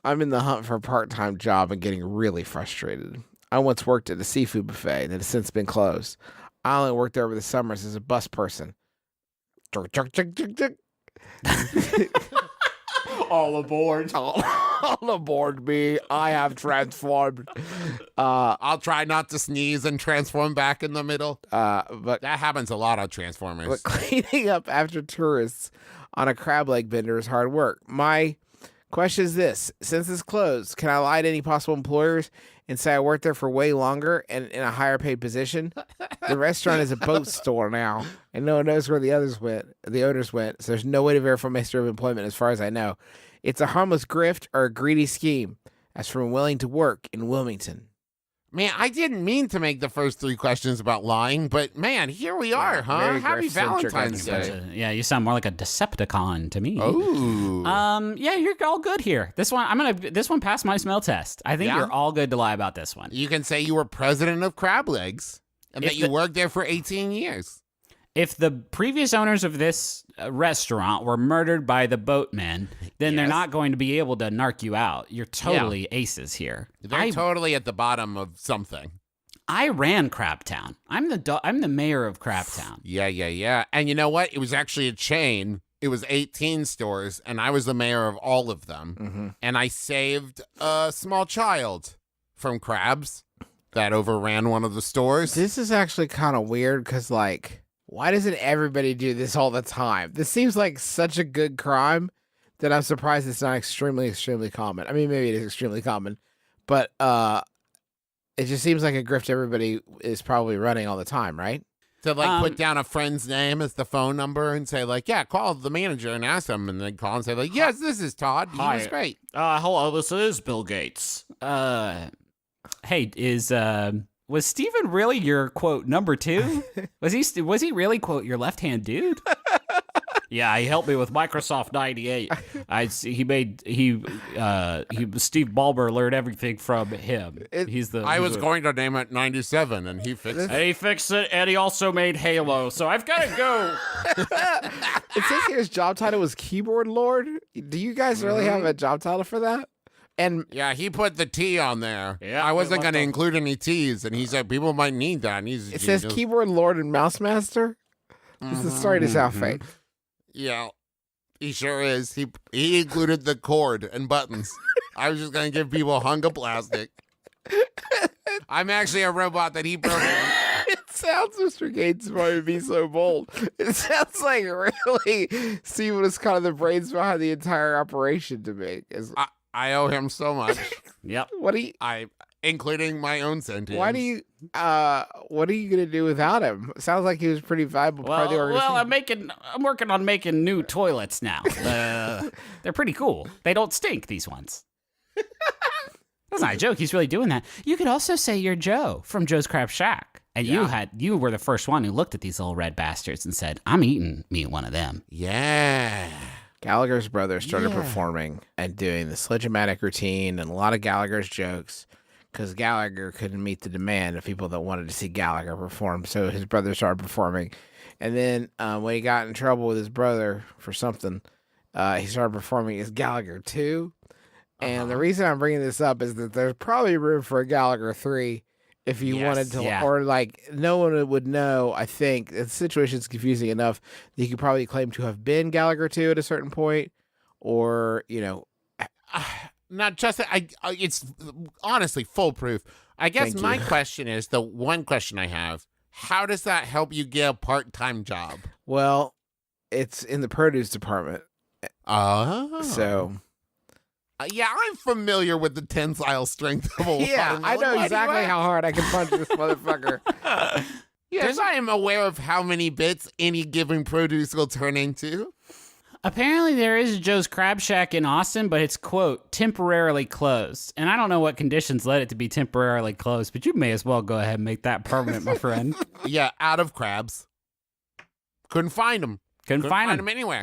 I'm in the hunt for a part-time job and getting really frustrated. I once worked at a seafood buffet that has since been closed. I only worked there over the summers as a bus person. All aboard. All aboard me. I have transformed. I'll try not to sneeze and transform back in the middle. But That happens a lot on Transformers. cleaning up after tourists on a crab leg bender is hard work. My question is this. Since it's closed, can I lie to any possible employers and say I worked there for way longer and in a higher paid position? The restaurant is a boat store now, and no one knows where the owners went, so there's no way to verify my history of employment as far as I know. It's a harmless grift or a greedy scheme, as from willing to work in Wilmington. Man, I didn't mean to make the first 3 questions about lying, but man, here we are, huh? very Happy grift-centric Valentine's episode. Day. Yeah, you sound more like a Decepticon to me. Ooh. Yeah, you're all good here. This one passed my smell test. I think Yeah? you're all good to lie about this one. You can say you were president of Crab Legs and If that you the- worked there for 18 years. If the previous owners of this restaurant were murdered by the boatmen, then they're Yes. not going to be able to narc you out. You're totally aces here. They're totally at the bottom of something. I ran Crabtown. I'm the mayor of Crabtown. Yeah. And you know what? It was actually a chain. It was 18 stores, and I was the mayor of all of them. Mm-hmm. And I saved a small child from crabs that overran one of the stores. This is actually kind of weird because, like, why doesn't everybody do this all the time? This seems like such a good crime that I'm surprised it's not extremely, extremely common. I mean, maybe it is extremely common, but it just seems like a grift everybody is probably running all the time, right? To put down a friend's name as the phone number and say yeah, call the manager and ask him, and then call and say yes, this is Todd. He was great. Hello, this is Bill Gates. Hey, was Steven really your quote number 2? Was he really quote your left-hand dude? Yeah, he helped me with Microsoft 98. Steve Ballmer learned everything from him. I was going to name it 97, and he fixed it. And he fixed it, and he also made Halo. So I've got to go. It says here his job title was keyboard lord. Do you guys really have a job title for that? And yeah, he put the T on there. Yeah, I wasn't going to to include any T's, and he said people might need that. And it says keyboard lord and mouse master. This is starting to sound fake. Yeah, he sure is. He included the cord and buttons. I was just going to give people a hunk of plastic. I'm actually a robot that he programmed. It sounds Mr. Gates might be so bold. It sounds like really Steven was kind of the brains behind the entire operation to me. I owe him so much. Yep. Including my own sentence. What are you gonna do without him? Sounds like he was pretty valuable part of the organization. I'm working on making new toilets now. They're pretty cool. They don't stink, these ones. That's not a joke. He's really doing that. You could also say you're Joe from Joe's Crab Shack. And you were the first one who looked at these little red bastards and said, I'm eating me one of them. Yeah. Gallagher's brother started performing and doing the sledge-o-matic routine and a lot of Gallagher's jokes because Gallagher couldn't meet the demand of people that wanted to see Gallagher perform. So his brother started performing. And then when he got in trouble with his brother for something, he started performing as Gallagher 2. And the reason I'm bringing this up is that there's probably room for a Gallagher 3 if you wanted to, or no one would know. I think the situation's confusing enough that you could probably claim to have been Gallagher 2 at a certain point, or, Not just, it's honestly foolproof. I guess my question is, the one question I have, how does that help you get a part-time job? Well, it's in the produce department. Oh. So... yeah, I'm familiar with the tensile strength of a yeah, I know exactly how hard I can punch this motherfucker. Yes, I am aware of how many bits any given produce will turn into. Apparently there is a Joe's Crab Shack in Austin, but it's, quote, temporarily closed. And I don't know what conditions led it to be temporarily closed, but you may as well go ahead and make that permanent, my friend. Yeah, out of crabs. Couldn't find them. Couldn't find them anywhere.